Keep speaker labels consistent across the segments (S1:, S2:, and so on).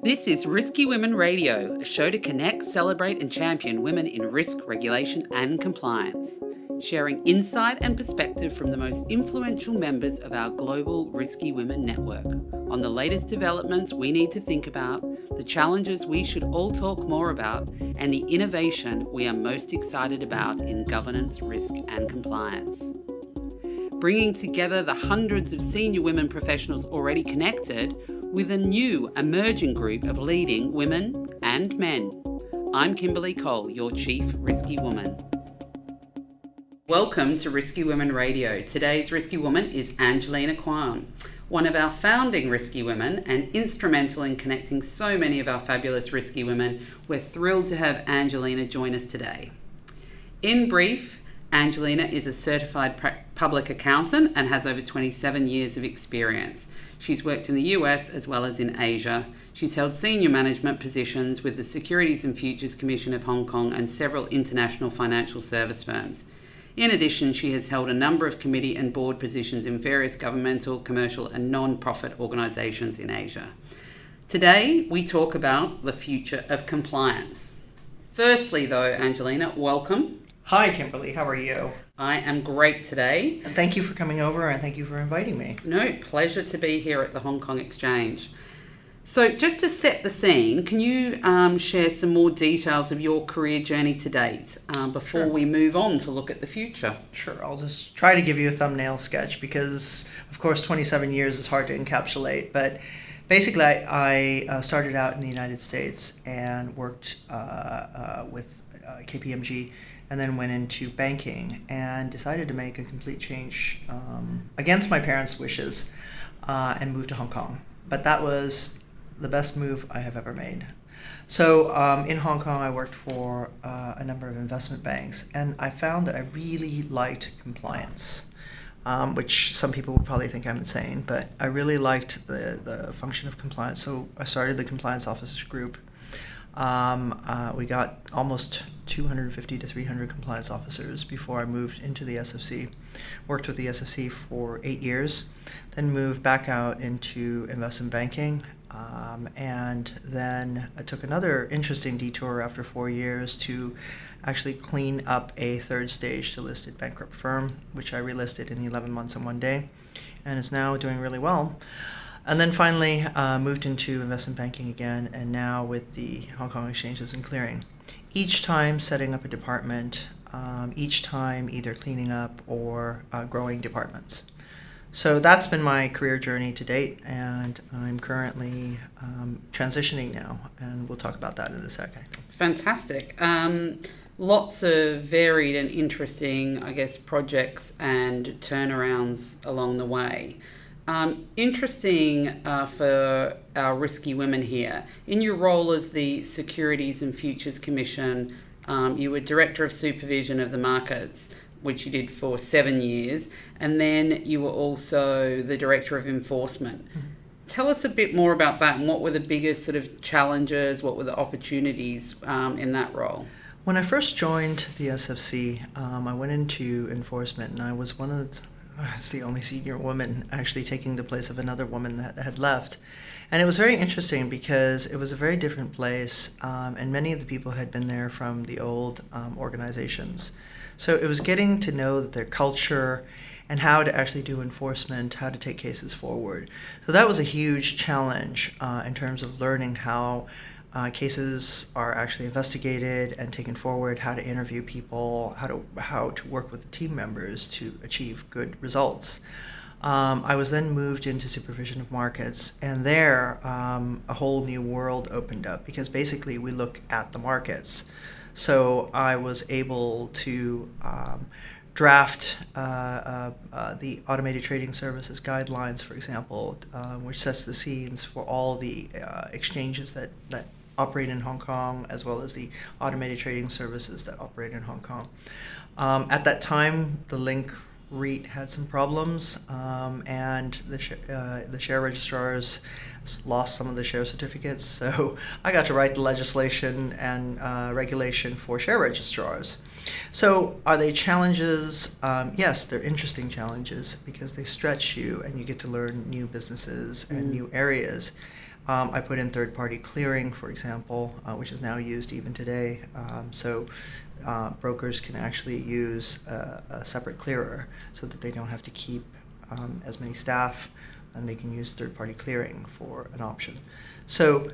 S1: This is Risky Women Radio, a show to connect, celebrate, and champion women in risk, regulation, and compliance. Sharing insight and perspective from the most influential members of our global Risky Women network on the latest developments we need to think about, the challenges we should all talk more about, and the innovation we are most excited about in governance, risk, and compliance. Bringing together the hundreds of senior women professionals already connected with a new emerging group of leading women and men. I'm Kimberly Cole, your Chief Risky Woman. Welcome to Risky Women Radio. Today's Risky Woman is Angelina Kwan, one of our founding Risky Women and instrumental in connecting so many of our fabulous Risky Women. We're thrilled to have Angelina join us today. In brief, Angelina is a certified public accountant and has over 27 years of experience. She's worked in the US as well as in Asia. She's held senior management positions with the Securities and Futures Commission of Hong Kong and several international financial service firms. In addition, she has held a number of committee and board positions in various governmental, commercial, and non-profit organisations in Asia. Today, we talk about the future of compliance. Firstly, though, Angelina, welcome.
S2: Hi, Kimberly. How are you?
S1: I am great today.
S2: And thank you for coming over and thank you for inviting me.
S1: No, pleasure to be here at the Hong Kong Exchange. So just to set the scene, can you share some more details of your career journey to date before we move on to look at the future?
S2: Sure. I'll just try to give you a thumbnail sketch because, of course, 27 years is hard to encapsulate. But basically, I started out in the United States and worked with KPMG and then went into banking and decided to make a complete change against my parents' wishes and moved to Hong Kong. But that was the best move I have ever made. So in Hong Kong, I worked for a number of investment banks, and I found that I really liked compliance, which some people would probably think I'm insane, but I really liked the function of compliance. So I started the compliance officers group. We got almost 250 to 300 compliance officers before I moved into the SFC. Worked with the SFC for 8 years, then moved back out into investment banking, and then I took another interesting detour after 4 years to actually clean up a third stage to listed bankrupt firm, which I relisted in 11 months and 1 day, and is now doing really well. And then finally moved into investment banking again, and now with the Hong Kong Exchanges and Clearing. Each time setting up a department, each time either cleaning up or growing departments. So that's been my career journey to date, and I'm currently transitioning now, and we'll talk about that in a second.
S1: Fantastic. Lots of varied and interesting, projects and turnarounds along the way. Interesting for our risky women here. In your role as the Securities and Futures Commission, you were Director of Supervision of the Markets, which you did for 7 years, and then you were also the Director of Enforcement. Mm-hmm. Tell us a bit more about that, and what were the biggest sort of challenges, what were the opportunities in that role?
S2: When I first joined the SFC, I went into enforcement, and I was the only senior woman actually taking the place of another woman that had left. And it was very interesting because it was a very different place, and many of the people had been there from the old organizations. So it was getting to know their culture and how to actually do enforcement, how to take cases forward. So that was a huge challenge in terms of learning how cases are actually investigated and taken forward, how to interview people, how to work with the team members to achieve good results. I was then moved into supervision of markets, and there a whole new world opened up because basically we look at the markets. So I was able to draft the automated trading services guidelines, for example, which sets the scenes for all the exchanges that operate in Hong Kong, as well as the automated trading services that operate in Hong Kong. At that time, the Link REIT had some problems, and the share registrars lost some of the share certificates. So I got to write the legislation and regulation for share registrars. So are they challenges? Yes, they're interesting challenges because they stretch you and you get to learn new businesses and new areas. I put in third-party clearing, for example, which is now used even today. So brokers can actually use a separate clearer so that they don't have to keep as many staff, and they can use third-party clearing for an option. So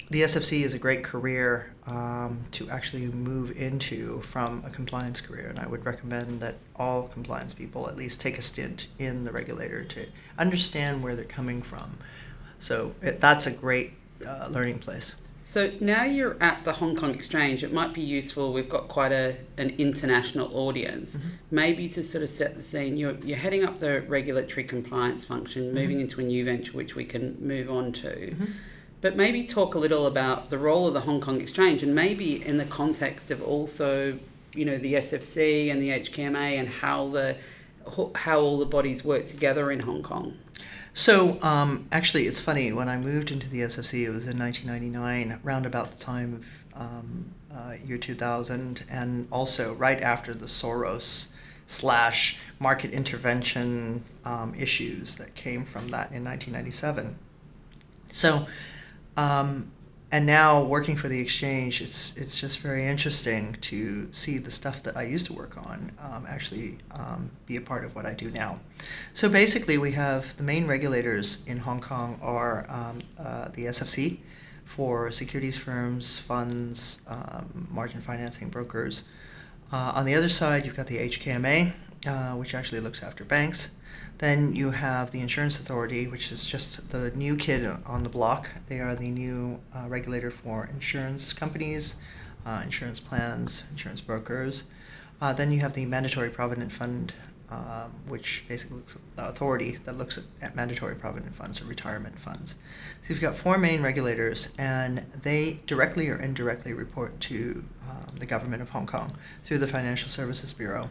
S2: the SFC is a great career to actually move into from a compliance career, and I would recommend that all compliance people at least take a stint in the regulator to understand where they're coming from. So that's a great learning place.
S1: So now you're at the Hong Kong Exchange, it might be useful, we've got quite an international audience, maybe to sort of set the scene. You're heading up the regulatory compliance function, moving into a new venture which we can move on to. But maybe talk a little about the role of the Hong Kong Exchange, and maybe in the context of also, the SFC and the HKMA and how all the bodies work together in Hong Kong.
S2: So actually, it's funny, when I moved into the SFC, it was in 1999, around about the time of year 2000, and also right after the Soros / market intervention issues that came from that in 1997. So, and now working for the exchange, it's just very interesting to see the stuff that I used to work on actually be a part of what I do now. So basically, we have the main regulators in Hong Kong are the SFC for securities firms, funds, margin financing brokers. On the other side, you've got the HKMA, which actually looks after banks. Then you have the Insurance Authority, which is just the new kid on the block. They are the new regulator for insurance companies, insurance plans, insurance brokers. Then you have the Mandatory Provident Fund, which basically looks at the authority that looks at mandatory provident funds or retirement funds. So you've got four main regulators, and they directly or indirectly report to the government of Hong Kong through the Financial Services Bureau.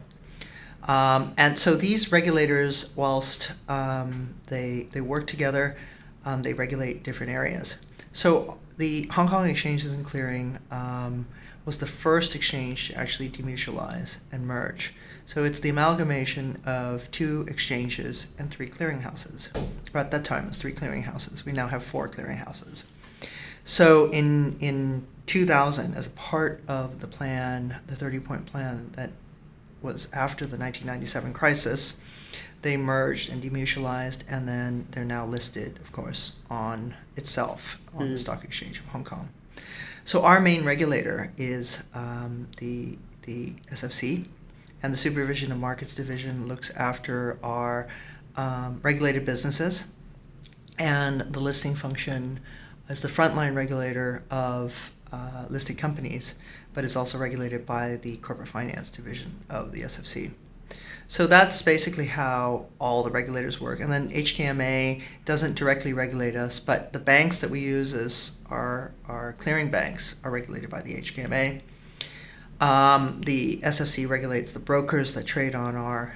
S2: And so these regulators, whilst they work together, they regulate different areas. So the Hong Kong Exchanges and Clearing was the first exchange to actually demutualize and merge. So it's the amalgamation of 2 exchanges and 3 clearinghouses. Or at that time, it was 3 clearinghouses. We now have 4 clearinghouses. So in 2000, as a part of the plan, the 30-point plan that was after the 1997 crisis, they merged and demutualized, and then they're now listed, of course, on itself on the Stock Exchange of Hong Kong. So our main regulator is the SFC, and the Supervision of Markets Division looks after our regulated businesses, and the listing function is the frontline regulator of listed companies, but it's also regulated by the Corporate Finance Division of the SFC. So that's basically how all the regulators work. And then HKMA doesn't directly regulate us, but the banks that we use as our clearing banks are regulated by the HKMA. The SFC regulates the brokers that trade on our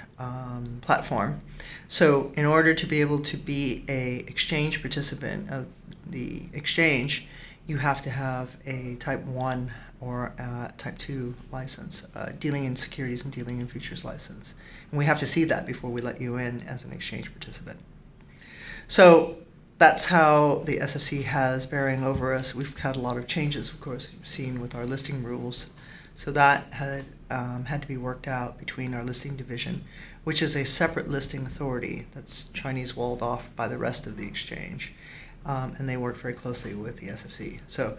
S2: platform. So in order to be able to be an exchange participant of the exchange, you have to have a Type 1 or Type 2 license, dealing in securities and dealing in futures license. And we have to see that before we let you in as an exchange participant. So that's how the SFC has bearing over us. We've had a lot of changes, of course, you've seen with our listing rules. So that had to be worked out between our listing division, which is a separate listing authority that's Chinese walled off by the rest of the exchange. And they work very closely with the SFC. So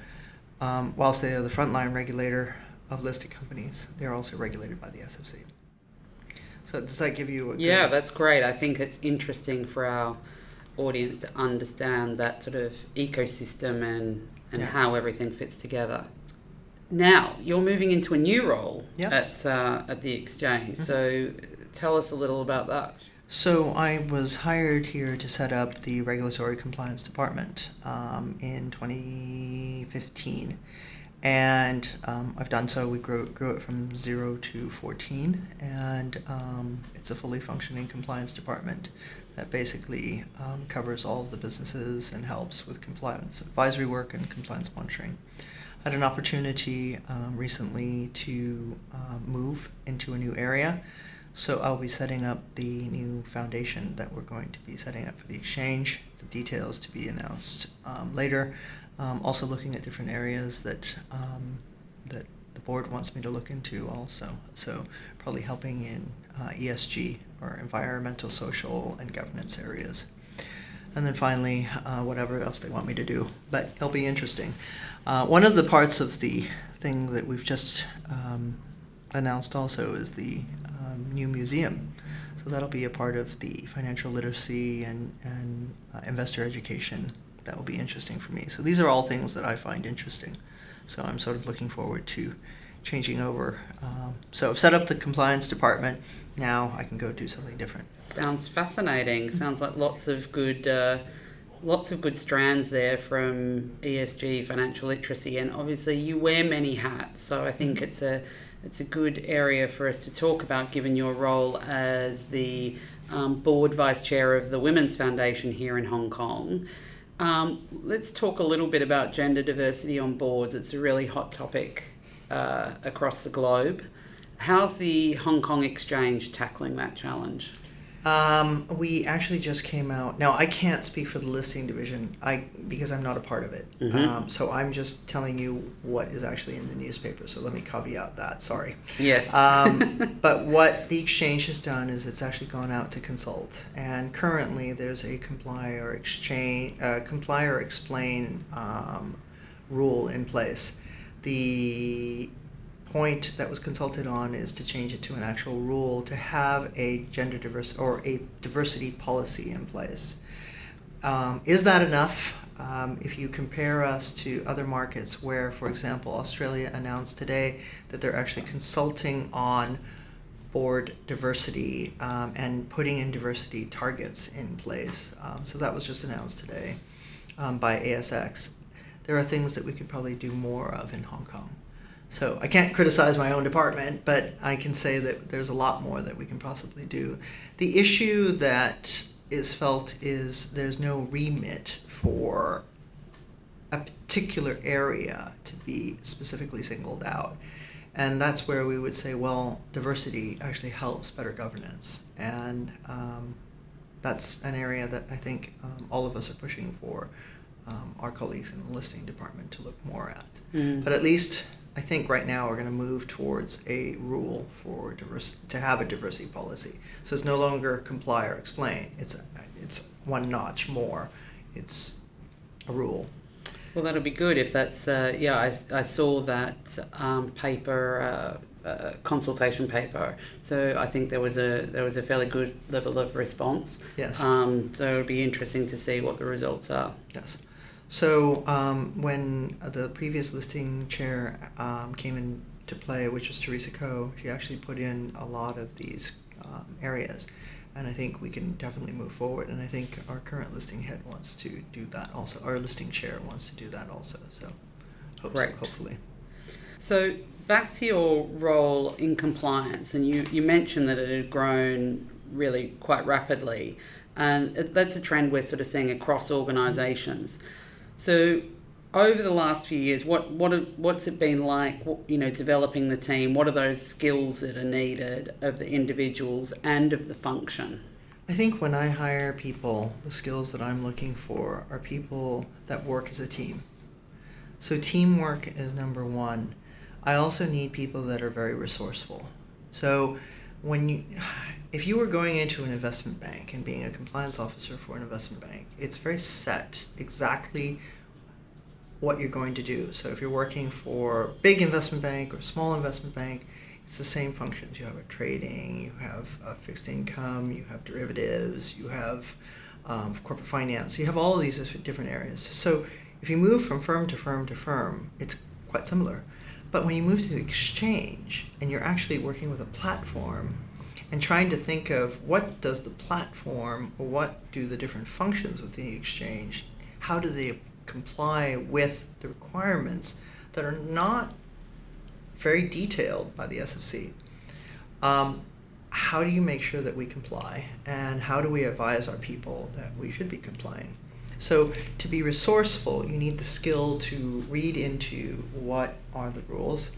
S2: whilst they are the frontline regulator of listed companies, they're also regulated by the SFC. So does that give you a good...
S1: Yeah, that's great. I think it's interesting for our audience to understand that sort of ecosystem and how everything fits together. Now, you're moving into a new role at the exchange. So tell us a little about that.
S2: So I was hired here to set up the regulatory compliance department in 2015, and I've done so. We grew it from 0 to 14, and it's a fully functioning compliance department that basically covers all of the businesses and helps with compliance advisory work and compliance monitoring. I had an opportunity recently to move into a new area. So I'll be setting up the new foundation that we're going to be setting up for the exchange. the details to be announced later. Also looking at different areas that the board wants me to look into also. So probably helping in ESG, or environmental, social, and governance areas. And then finally, whatever else they want me to do. But it'll be interesting. One of the parts of the thing that we've just announced also is the new museum. So that'll be a part of the financial literacy and investor education. That will be interesting for me. So these are all things that I find interesting. So I'm sort of looking forward to changing over. So I've set up the compliance department. Now I can go do something different.
S1: Sounds fascinating. Sounds like lots of good strands there, from ESG, financial literacy, and obviously you wear many hats. So I think it's a good area for us to talk about, given your role as the board vice chair of the Women's Foundation here in Hong Kong. Let's talk a little bit about gender diversity on boards. It's a really hot topic across the globe. How's the Hong Kong Exchange tackling that challenge?
S2: We actually just came out. Now, I can't speak for the listing division because I'm not a part of it.
S1: Mm-hmm.
S2: So I'm just telling you what is actually in the newspaper. So let me caveat that. Sorry.
S1: Yes.
S2: But what the exchange has done is it's actually gone out to consult. And currently there's a comply or explain rule in place. The point that was consulted on is to change it to an actual rule to have a gender diverse or a diversity policy in place. Is that enough? If you compare us to other markets where, for example, Australia announced today that they're actually consulting on board diversity and putting in diversity targets in place. So that was just announced today by ASX. There are things that we could probably do more of in Hong Kong. So I can't criticize my own department, but I can say that there's a lot more that we can possibly do. The issue that is felt is there's no remit for a particular area to be specifically singled out. And that's where we would say, well, diversity actually helps better governance. And that's an area that I think all of us are pushing for our colleagues in the listing department to look more at. But at least I think right now we're going to move towards a rule for to have a diversity policy. So it's no longer comply or explain. It's one notch more. It's a rule.
S1: Well, that'll be good if that's I saw that paper, consultation paper. So I think there was a fairly good level of response.
S2: Yes.
S1: So it'll be interesting to see what the results are.
S2: Yes. So when the previous listing chair came into play, which was Teresa Ko, she actually put in a lot of these areas. And I think we can definitely move forward. And I think our current listing head wants to do that also. Our listing chair wants to do that also. So hopefully.
S1: So back to your role in compliance, and you mentioned that it had grown really quite rapidly. And that's a trend we're sort of seeing across organisations. So over the last few years, what's it been like, developing the team? What are those skills that are needed of the individuals and of the function?
S2: I think when I hire people, the skills that I'm looking for are people that work as a team. So teamwork is number one. I also need people that are very resourceful. So if you were going into an investment bank and being a compliance officer for an investment bank, it's very set exactly what you're going to do. So if you're working for a big investment bank or small investment bank, it's the same functions. You have a trading, you have a fixed income, you have derivatives, you have corporate finance. You have all of these different areas. So if you move from firm to firm to firm, it's quite similar. But when you move to the exchange and you're actually working with a platform and trying to think of what does the platform, or what do the different functions within the exchange, how do they comply with the requirements that are not very detailed by the SFC. How do you make sure that we comply, and how do we advise our people that we should be complying? So to be resourceful, you need the skill to read into what are the rules.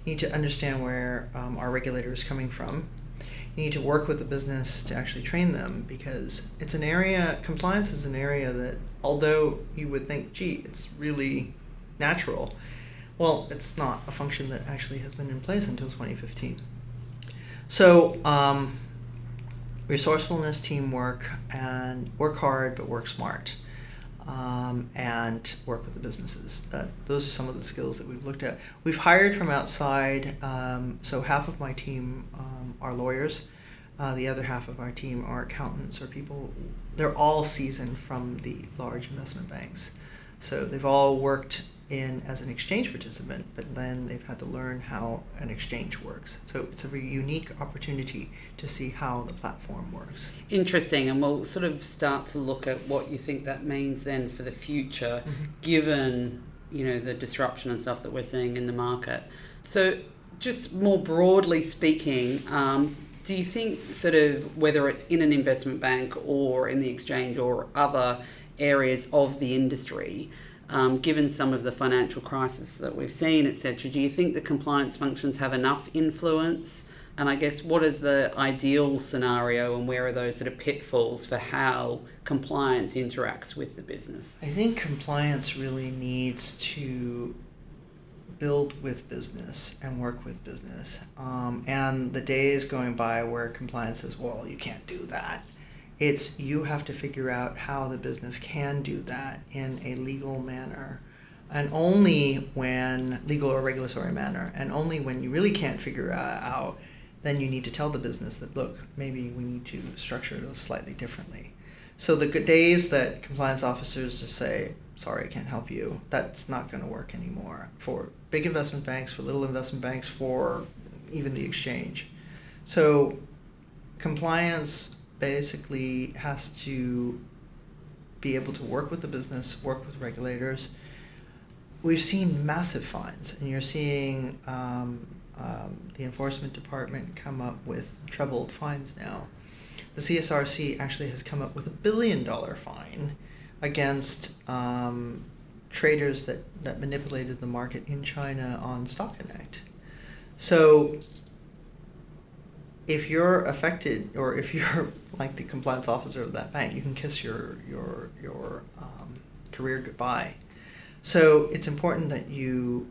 S2: You need to understand where our regulator is coming from. You You need to work with the business to actually train them, because it's an area, compliance is an area that, although you would think, gee, it's really natural, well, it's not a function that actually has been in place until 2015. So resourcefulness, teamwork, and work hard but work smart, and work with the businesses. Those are some of the skills that we've looked at. We've hired from outside, so half of my team are lawyers. The other half of our team are accountants or people. They're all seasoned from the large investment banks. So they've all worked in as an exchange participant, but then they've had to learn how an exchange works. So it's a very unique opportunity to see how the platform works.
S1: Interesting, and we'll sort of start to look at what you think that means then for the future, given the disruption and stuff that we're seeing in the market. So just more broadly speaking, do you think sort of whether it's in an investment bank or in the exchange or other areas of the industry, given some of the financial crisis that we've seen, etc., do you think the compliance functions have enough influence? And I guess what is the ideal scenario, and where are those sort of pitfalls for how compliance interacts with the business?
S2: I think compliance really needs to build with business and work with business. And the days going by where compliance says, well, you can't do that. It's you have to figure out how the business can do that in a legal manner, and only when legal or regulatory manner, and only when you really can't figure out, then you need to tell the business that, look, maybe we need to structure it slightly differently. So the good days that compliance officers just say, sorry, I can't help you, that's not going to work anymore for big investment banks, for little investment banks, for even the exchange. So compliance basically has to be able to work with the business, work with regulators. We've seen massive fines, and you're seeing the enforcement department come up with trebled fines now. The CSRC actually has come up with $1 billion fine against traders that manipulated the market in China on Stock Connect. So if you're affected, or if you're like the compliance officer of that bank, you can kiss your career goodbye. So it's important that you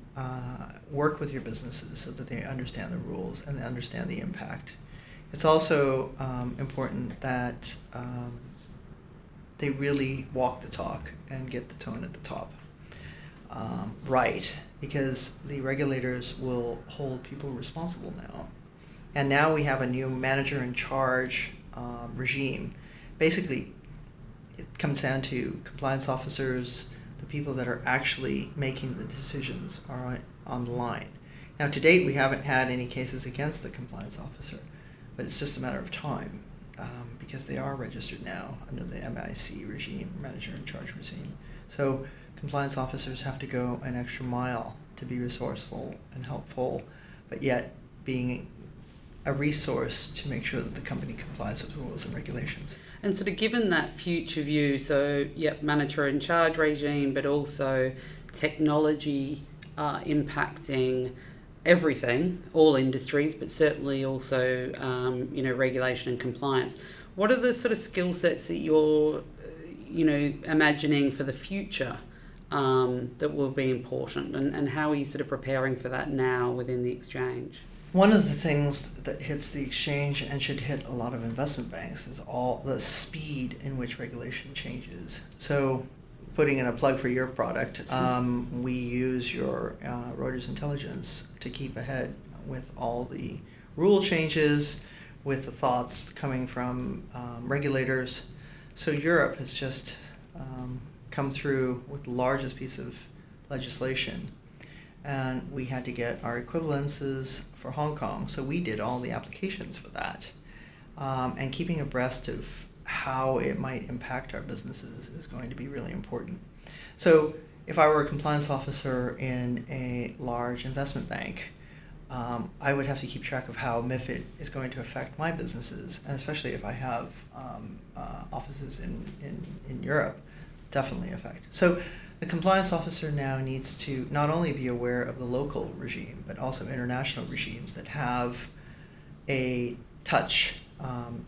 S2: work with your businesses so that they understand the rules and they understand the impact. It's also important that they really walk the talk and get the tone at the top right, because the regulators will hold people responsible now. And now we have a new manager in charge regime. Basically, it comes down to compliance officers, the people that are actually making the decisions are on the line. Now, to date, we haven't had any cases against the compliance officer, but it's just a matter of time because they are registered now under the MIC regime, manager in charge regime. So compliance officers have to go an extra mile to be resourceful and helpful, but yet being a resource to make sure that the company complies with rules and regulations.
S1: And sort of given that future view, so manager in charge regime, but also technology impacting everything, all industries, but certainly also regulation and compliance. What are the sort of skill sets that you're imagining for the future that will be important, and how are you sort of preparing for that now within the exchange?
S2: One of the things that hits the exchange and should hit a lot of investment banks is all the speed in which regulation changes. So putting in a plug for your product, we use your Reuters intelligence to keep ahead with all the rule changes, with the thoughts coming from regulators. So Europe has just come through with the largest piece of legislation, and we had to get our equivalences for Hong Kong. So we did all the applications for that. And keeping abreast of how it might impact our businesses is going to be really important. So if I were a compliance officer in a large investment bank, I would have to keep track of how MiFID is going to affect my businesses, and especially if I have offices in Europe, definitely affect. So the compliance officer now needs to not only be aware of the local regime, but also international regimes that have a touch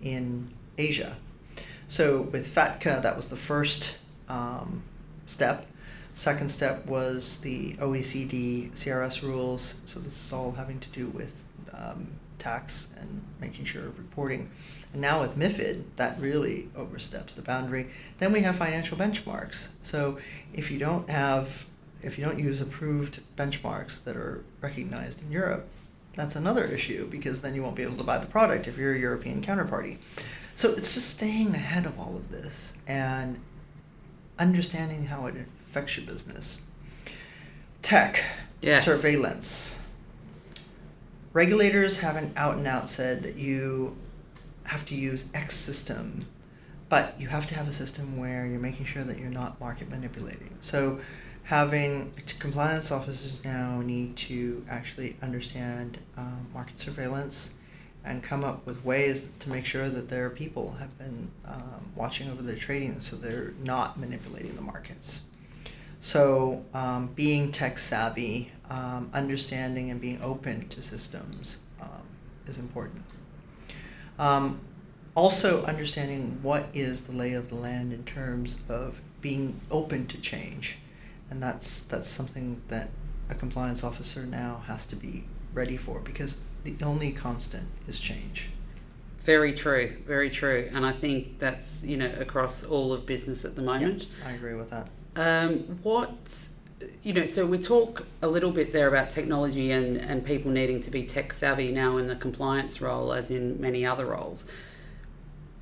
S2: in Asia. So with FATCA, that was the first step. Second step was the OECD CRS rules. So this is all having to do with tax and making sure of reporting. And now with MiFID, that really oversteps the boundary. Then we have financial benchmarks. So if you don't use approved benchmarks that are recognized in Europe, that's another issue, because then you won't be able to buy the product if you're a European counterparty. So it's just staying ahead of all of this and understanding how it affects your business. Tech,
S1: yes.
S2: Surveillance. Regulators haven't out and out said that you have to use X system, but you have to have a system where you're making sure that you're not market manipulating. So having compliance officers now need to actually understand market surveillance and come up with ways to make sure that their people have been watching over their trading, so they're not manipulating the markets. So being tech savvy, understanding and being open to systems is important. Also understanding what is the lay of the land in terms of being open to change. And that's something that a compliance officer now has to be ready for, because the only constant is change.
S1: Very true, very true. And I think that's, across all of business at the moment.
S2: Yeah, I agree with that.
S1: So we talk a little bit there about technology and people needing to be tech savvy now in the compliance role, as in many other roles.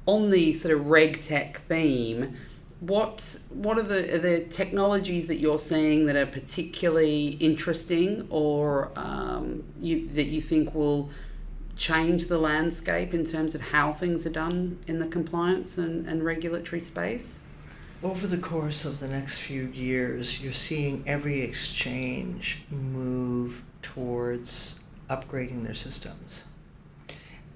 S1: On the sort of reg tech theme, what are the technologies that you're seeing that are particularly interesting, or that you think will change the landscape in terms of how things are done in the compliance and regulatory space?
S2: Over the course of the next few years, you're seeing every exchange move towards upgrading their systems.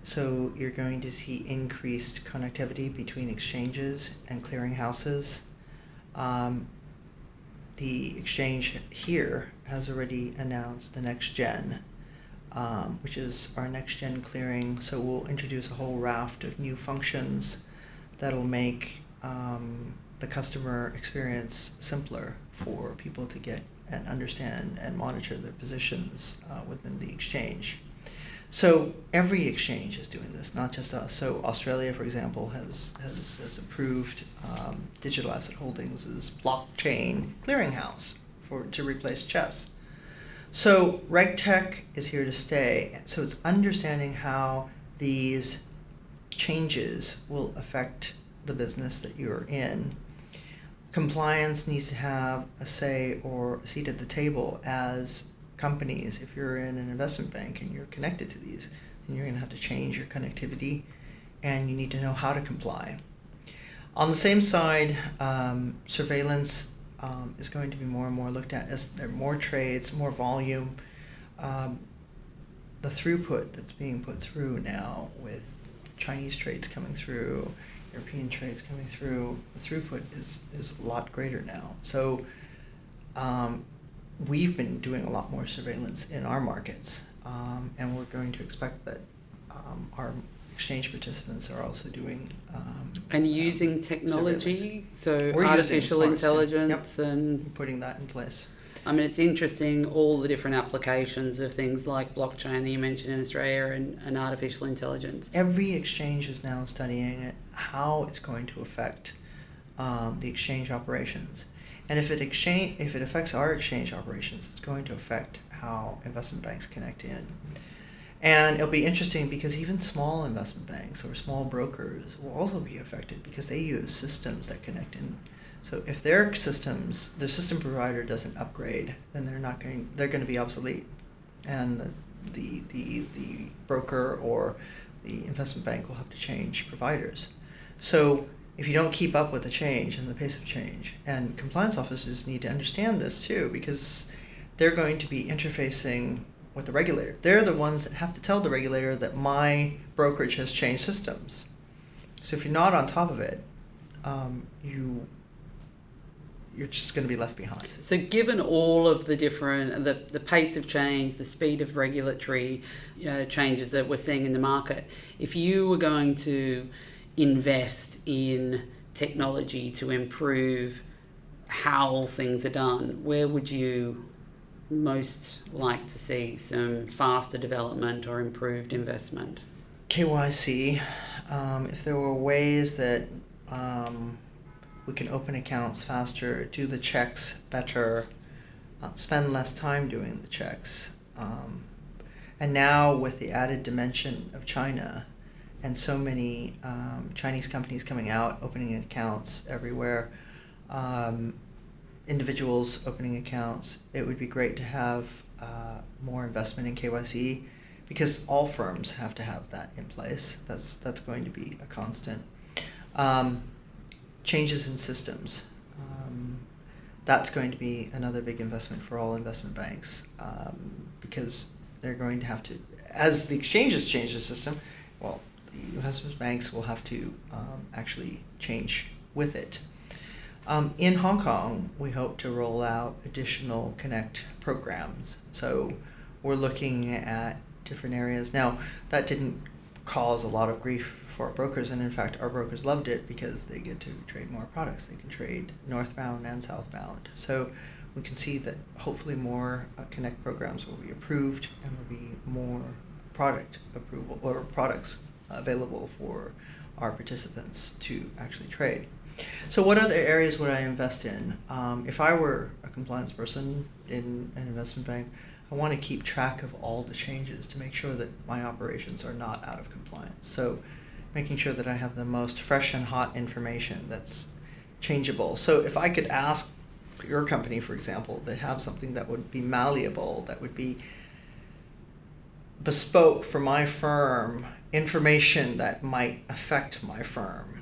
S2: So you're going to see increased connectivity between exchanges and clearinghouses. The exchange here has already announced the next gen, which is our next gen clearing. So we'll introduce a whole raft of new functions that'll make the customer experience simpler for people to get and understand and monitor their positions within the exchange. So every exchange is doing this, not just us. So Australia, for example, has approved digital asset holdings as blockchain clearinghouse to replace chess. So RegTech is here to stay. So it's understanding how these changes will affect the business that you're in. Compliance needs to have a say or a seat at the table as companies. If you're in an investment bank and you're connected to these, then you're going to have to change your connectivity, and you need to know how to comply. On the same side, surveillance is going to be more and more looked at as there are more trades, more volume. The throughput that's being put through now with Chinese trades coming through, European trades coming through, the throughput is a lot greater now. So we've been doing a lot more surveillance in our markets, and we're going to expect that our exchange participants are also doing
S1: and using technology, so
S2: we're
S1: artificial intelligence. Yep. And
S2: putting that in place.
S1: I mean, it's interesting, all the different applications of things like blockchain that you mentioned in Australia and artificial intelligence.
S2: Every exchange is now studying it, how it's going to affect the exchange operations. And if it affects our exchange operations, it's going to affect how investment banks connect in. And it'll be interesting because even small investment banks or small brokers will also be affected because they use systems that connect in. So if their system provider doesn't upgrade, then they're going to be obsolete, and the broker or the investment bank will have to change providers. So if you don't keep up with the change and the pace of change, and compliance officers need to understand this too, because they're going to be interfacing with the regulator. They're the ones that have to tell the regulator that my brokerage has changed systems. So if you're not on top of it, you're just going to be left behind.
S1: So given all of the different, the pace of change, the speed of regulatory changes that we're seeing in the market, if you were going to invest in technology to improve how things are done, where would you most like to see some faster development or improved investment?
S2: KYC, if there were ways that we can open accounts faster, do the checks better, spend less time doing the checks. And now with the added dimension of China and so many Chinese companies coming out, opening accounts everywhere, individuals opening accounts, it would be great to have more investment in KYC, because all firms have to have that in place. That's going to be a constant. Changes in systems. That's going to be another big investment for all investment banks, because they're going to have to, as the exchanges change the system, well, the investment banks will have to actually change with it. In Hong Kong, we hope to roll out additional Connect programs. So we're looking at different areas. Now, that didn't cause a lot of grief for our brokers, and in fact our brokers loved it because they get to trade more products. They can trade northbound and southbound. So we can see that hopefully more Connect programs will be approved, and there'll be more product approval or products available for our participants to actually trade. So what other areas would I invest in? If I were a compliance person in an investment bank, I want to keep track of all the changes to make sure that my operations are not out of compliance. So making sure that I have the most fresh and hot information that's changeable. So if I could ask your company, for example, to have something that would be malleable, that would be bespoke for my firm, information that might affect my firm,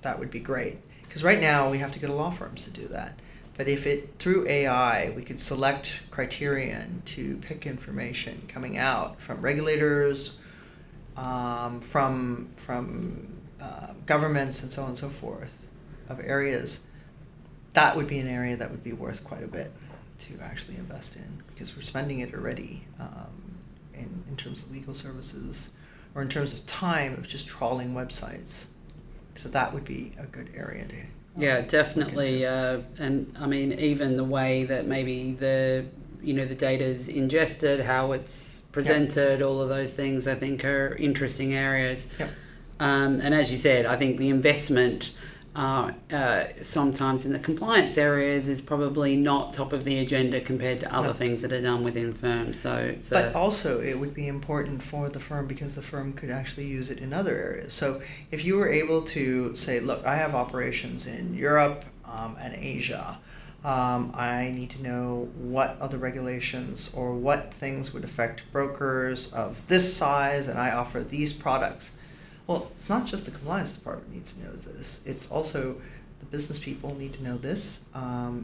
S2: that would be great. Because right now we have to go to law firms to do that. But if through AI, we could select criterion to pick information coming out from regulators, from governments and so on and so forth, of areas, that would be an area that would be worth quite a bit to actually invest in, because we're spending it already in terms of legal services, or in terms of time of just trawling websites. So that would be a good area to
S1: yeah, definitely. And I mean, even the way that maybe the data is ingested, how it's presented, all of those things I think are interesting areas.
S2: Yep.
S1: And as you said, I think the investment sometimes in the compliance areas is probably not top of the agenda compared to other things that are done within firms. But
S2: also it would be important for the firm, because the firm could actually use it in other areas. So if you were able to say, look, I have operations in Europe and Asia, I need to know what other regulations or what things would affect brokers of this size, and I offer these products. Well, it's not just the compliance department needs to know this. It's also the business people need to know this.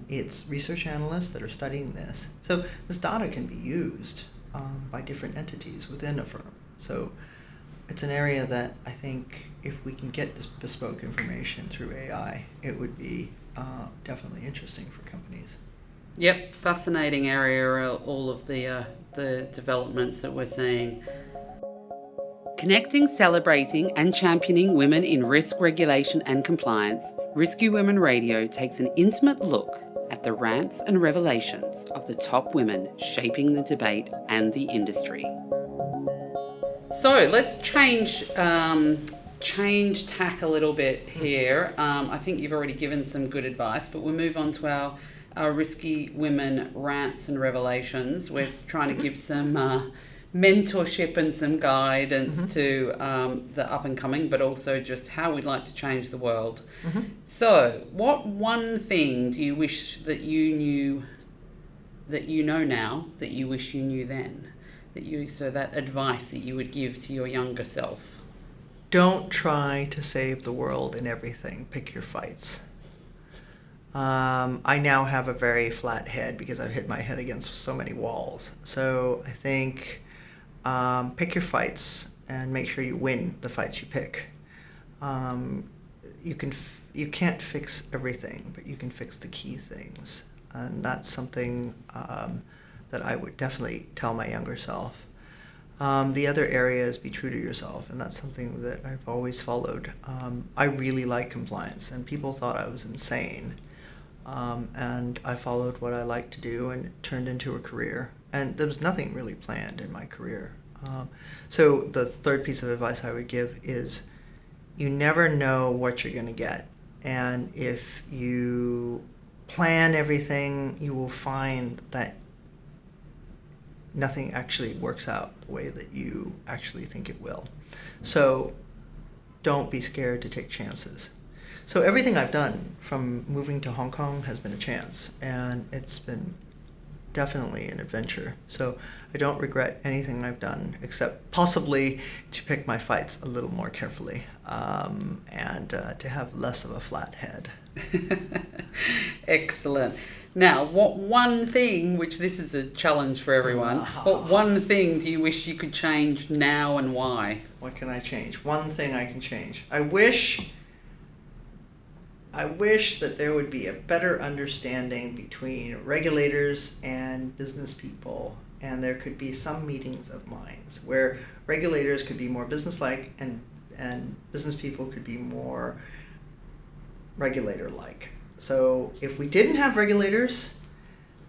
S2: It's research analysts that are studying this. So this data can be used by different entities within a firm. So it's an area that I think if we can get this bespoke information through AI, it would be definitely interesting for companies.
S1: Yep, fascinating area, all of the developments that we're seeing. Connecting, celebrating and championing women in risk regulation and compliance, Risky Women Radio takes an intimate look at the rants and revelations of the top women shaping the debate and the industry. So let's change tack a little bit here. I think you've already given some good advice, but we'll move on to our Risky Women rants and revelations. We're trying to give some mentorship and some guidance to the up and coming, but also just how we'd like to change the world. So what one thing do you wish that you knew, that you know now, that you wish you knew then? So that advice that you would give to your younger self?
S2: Don't try to save the world in everything. Pick your fights. I now have a very flat head because I've hit my head against so many walls. So I think pick your fights and make sure you win the fights you pick. You can you can't fix everything, but you can fix the key things. And that's something that I would definitely tell my younger self. The other area is be true to yourself, and that's something that I've always followed. I really like compliance, and people thought I was insane. And I followed what I liked to do, and it turned into a career. And there was nothing really planned in my career. So the third piece of advice I would give is you never know what you're going to get. And if you plan everything, you will find that nothing actually works out the way that you actually think it will. So don't be scared to take chances. So everything I've done from moving to Hong Kong has been a chance, and it's been definitely an adventure. So I don't regret anything I've done, except possibly to pick my fights a little more carefully, and to have less of a flat head.
S1: Excellent. Now, what one thing, which this is a challenge for everyone, what one thing do you wish you could change now, and why?
S2: What can I change? One thing I can change. I wish that there would be a better understanding between regulators and business people, and there could be some meetings of minds where regulators could be more business-like and business people could be more regulator-like. So if we didn't have regulators,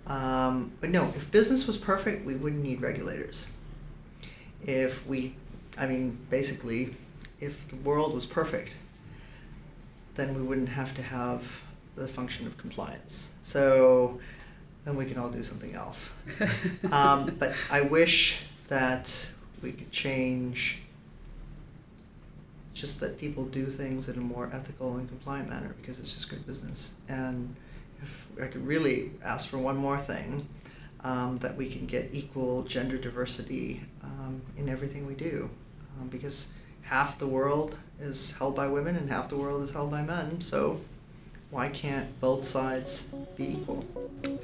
S2: but no, if business was perfect, we wouldn't need regulators. Basically, if the world was perfect, then we wouldn't have to have the function of compliance. So then we can all do something else. But I wish that we could change just that people do things in a more ethical and compliant manner, because it's just good business. And if I could really ask for one more thing, that we can get equal gender diversity in everything we do, because half the world is held by women and half the world is held by men. So why can't both sides be equal?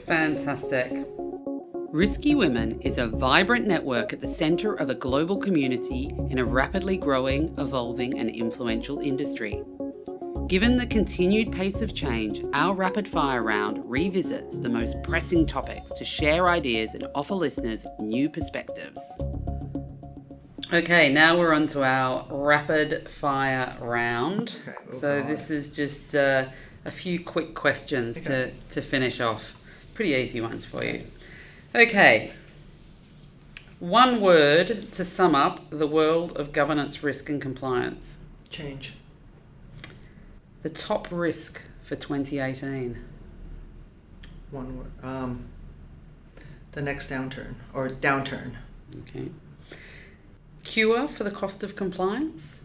S1: Fantastic. Risky Women is a vibrant network at the centre of a global community in a rapidly growing, evolving and influential industry. Given the continued pace of change, our rapid fire round revisits the most pressing topics to share ideas and offer listeners new perspectives. Okay, now we're on to our rapid fire round. Okay, so this is just a few quick questions to finish off. Pretty easy ones for you. Okay, one word to sum up the world of governance, risk and compliance.
S2: Change.
S1: The top risk for 2018.
S2: One word. The next downturn.
S1: Okay. Cure for the cost of compliance.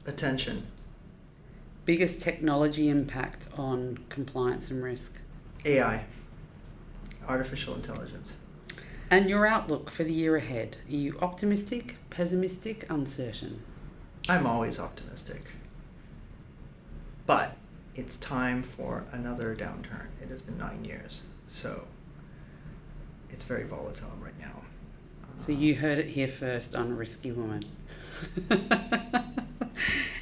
S2: Attention.
S1: Biggest technology impact on compliance and risk.
S2: AI. Artificial intelligence.
S1: And your outlook for the year ahead. Are you optimistic, pessimistic, uncertain?
S2: I'm always optimistic. But it's time for another downturn. It has been 9 years. So it's very volatile right now.
S1: So you heard it here first on Risky Woman.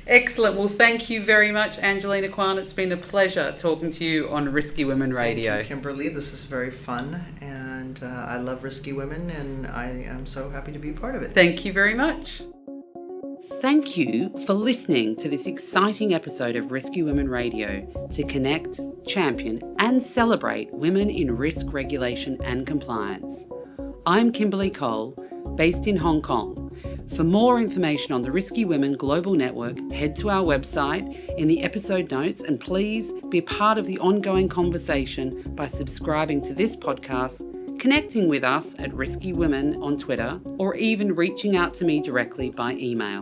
S1: Excellent. Well, thank you very much, Angelina Kwan. It's been a pleasure talking to you on Risky Women Radio.
S2: Thank you, Kimberly. This is very fun, and I love Risky Women, and I am so happy to be part of it.
S1: Thank you very much. Thank you for listening to this exciting episode of Risky Women Radio to connect, champion, and celebrate women in risk regulation and compliance. I'm Kimberly Cole, based in Hong Kong. For more information on the Risky Women Global Network, head to our website in the episode notes, and please be a part of the ongoing conversation by subscribing to this podcast, connecting with us at Risky Women on Twitter, or even reaching out to me directly by email.